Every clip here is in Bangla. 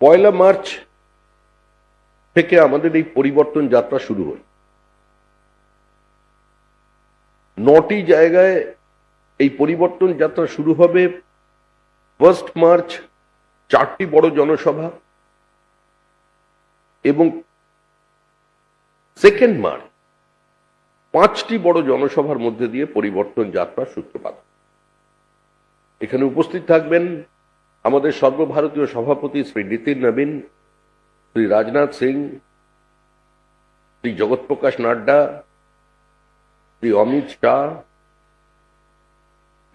পয়লা মার্চ থেকে আমাদের এই পরিবর্তন যাত্রা শুরু হয়। 9টি জায়গায় এই পরিবর্তন যাত্রা শুরু হবে। 1 মার্চ 4টি বড় জনসভা এবং 2 মার্চ 5টি বড় জনসভার মধ্যে দিয়ে পরিবর্তন যাত্রার সূত্রপাত। এখানে উপস্থিত থাকবেন আমাদের সর্বভারতীয় সভাপতি শ্রী নীতিন নবীন, শ্রী রাজনাথ সিং, শ্রী জগৎ প্রকাশ নাড্ডা, শ্রী অমিত শাহ,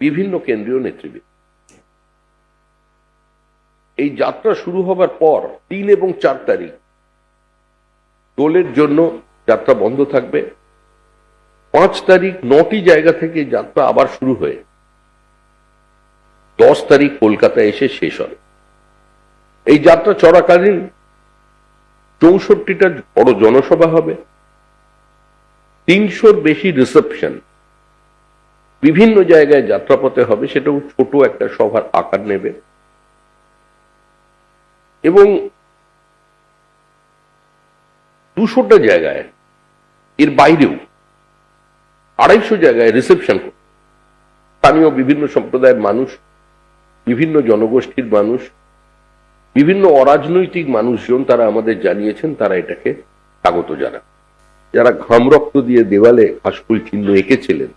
বিভিন্ন কেন্দ্রীয় নেতৃবৃন্দ। এই যাত্রা শুরু হবার পর 3 এবং 4 তারিখ টোলের জন্য যাত্রা বন্ধ থাকবে। 5 তারিখ 9টি জায়গা থেকে যাত্রা আবার শুরু হয়ে 10 তারিখ কলকাতায় এসে শেষ হবে। এই যাত্রা চলাকালীন 64টা বড় জনসভা হবে, 300-র বেশি রিসেপশন বিভিন্ন জায়গায় যাত্রাপথে হবে, সেটাও ছোট একটা সভার আকার নেবে। এবং 200টা জায়গায়, এর বাইরেও 250 জায়গায় রিসেপশন, স্থানীয় বিভিন্ন সম্প্রদায়ের মানুষ, বিভিন্ন জনগোষ্ঠীর মানুষ, বিভিন্ন অরাজনৈতিক মানুষজন তারা আমাদের জানিয়েছেন তারা এটাকে স্বাগত জানান। যারা ঘাম রক্ত দিয়ে দেওয়ালে হাসফুল চিহ্ন এঁকেছিলেন,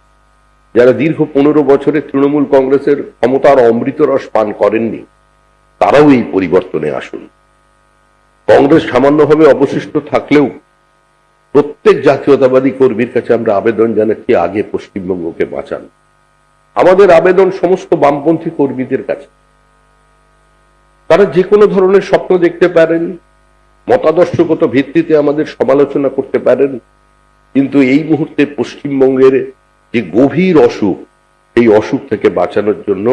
যারা দীর্ঘ 15 বছরে তৃণমূল কংগ্রেসের ক্ষমতার অমৃত রস পান করেননি, তারাও এই পরিবর্তনে আসুন। কংগ্রেস সামান্যভাবে অবশিষ্ট থাকলেও প্রত্যেক জাতীয়তাবাদী কর্মীর কাছে আমরা আবেদন জানাচ্ছি, আগে পশ্চিমবঙ্গকে বাঁচান। আমাদের আবেদন সমস্ত বামপন্থী কর্মীদের কাছে, তারা যে কোনো ধরনের স্বপ্ন দেখতে পারেন, মতাদর্শগত ভিত্তিতে আমাদের সমালোচনা করতে পারেন, কিন্তু এই মুহূর্তে পশ্চিমবঙ্গের যে গভীর অসুখ, এই অসুখ থেকে বাঁচানোর জন্য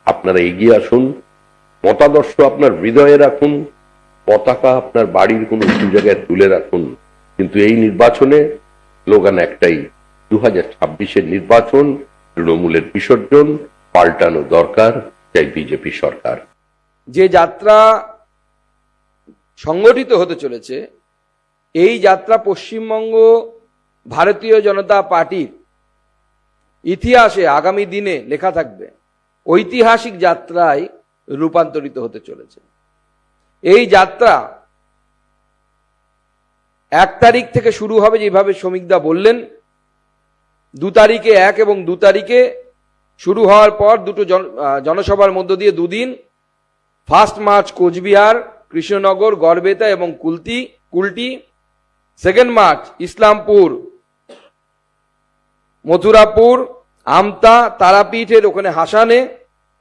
আপনারা এগিয়ে আসুন। মতাদর্শ আপনার হৃদয়ে রাখুন, পতাকা আপনার বাড়ির কোনো উঁচু জায়গায় তুলে রাখুন, কিন্তু এই নির্বাচনে স্লোগান একটাই, 2026-এর নির্বাচন, তৃণমূলের বিসর্জন, পাল্টানো দরকার, চাই বিজেপি সরকার। যে যাত্রা সংগঠিত হতে চলেছে, এই যাত্রা পশ্চিমবঙ্গ ভারতীয় জনতা পার্টির ইতিহাসে আগামী দিনে লেখা থাকবে, ঐতিহাসিক যাত্রায় রূপান্তরিত হতে চলেছে। এই যাত্রা 1 তারিখ থেকে শুরু হবে, যেভাবে শ্রমিকদা বললেন। 2 তারিখে 1 এবং 2 তারিখে শুরু হওয়ার পর দুটো জনসভার মধ্য দিয়ে 2 দিন। 1 মার্চ কোচবিহার, কৃষ্ণনগর, গড়বেতা এবং কুলটি। 2 মার্চ ইসলামপুর, মথুরাপুর, আমতা, তারাপীঠের ওখানে হাসানে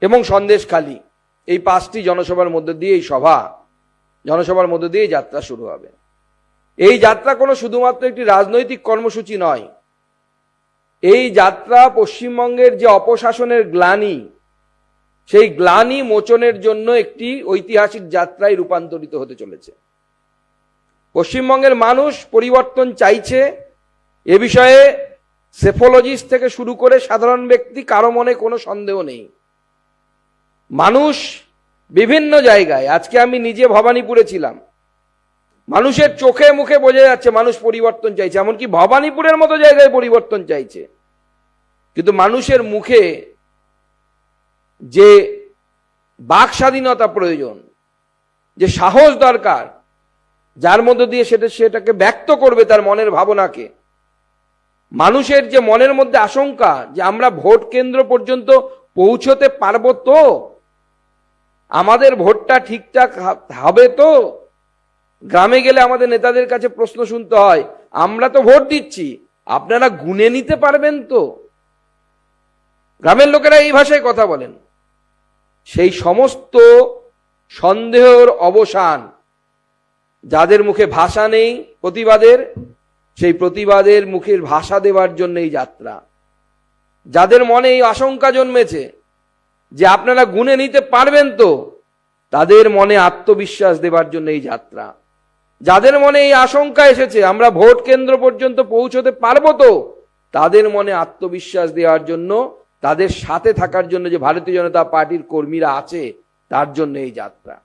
এবং সন্দেশখালী। এই 5টি জনসভার মধ্যে দিয়ে এই জনসভার মধ্যে দিয়ে যাত্রা শুরু হবে। এই যাত্রা কোনো শুধুমাত্র একটি রাজনৈতিক কর্মসূচি নয়, এই যাত্রা পশ্চিমবঙ্গের যে অপশাসনের গ্লানি, সেই গ্লানি মোচনের জন্য একটি ঐতিহাসিক যাত্রায় রূপান্তরিত হতে চলেছে। পশ্চিমবঙ্গের মানুষ পরিবর্তন চাইছে, এ বিষয়ে সেফোলজিস্ট থেকে শুরু করে সাধারণ ব্যক্তি কারো মনে কোনো সন্দেহ নেই। মানুষ বিভিন্ন জায়গায়, আজকে আমি নিজে ভবানীপুরে ছিলাম, মানুষের চোখে মুখে বোঝা যাচ্ছে মানুষ পরিবর্তন চাইছে, এমনকি ভবানীপুরের মতো জায়গায় পরিবর্তন চাইছে। কিন্তু মানুষের মুখে যে বাক স্বাধীনতা প্রয়োজন, যে সাহস দরকার, যার মধ্য দিয়ে সেটাকে ব্যক্ত করবে তার মনের ভাবনাকে, মানুষের যে মনের মধ্যে আশঙ্কা যে আমরা ভোট কেন্দ্র পর্যন্ত পৌঁছতে পারবো তো, আমাদের ভোটটা ঠিকঠাক হবে তো। গ্রামে গেলে আমাদের নেতাদের কাছে প্রশ্ন শুনতে হয়, আমরা তো ভোট দিচ্ছি, আপনারা গুনে নিতে পারবেন তো? গ্রামের লোকেরা এই ভাষায় কথা বলেন। সেই সমস্ত সন্দেহের অবসান, যাদের মুখে ভাষা নেই প্রতিবাদের, সেই প্রতিবাদের মুখের ভাষা দেওয়ার জন্য এই যাত্রা। যাদের মনে এই আশঙ্কা জন্মেছে যে আপনারা গুনে নিতে পারবেন তো, তাদের মনে আত্মবিশ্বাস দেওয়ার জন্য এই যাত্রা। যাদের মনে এই আশঙ্কা এসেছে আমরা ভোট কেন্দ্র পর্যন্ত পৌঁছতে পারবো তো, তাদের মনে আত্মবিশ্বাস দেওয়ার জন্য, তাদের সাথে থাকার জন্য যে ভারতীয় জনতা পার্টির কর্মীরা আছে, তার জন্য এই যাত্রা।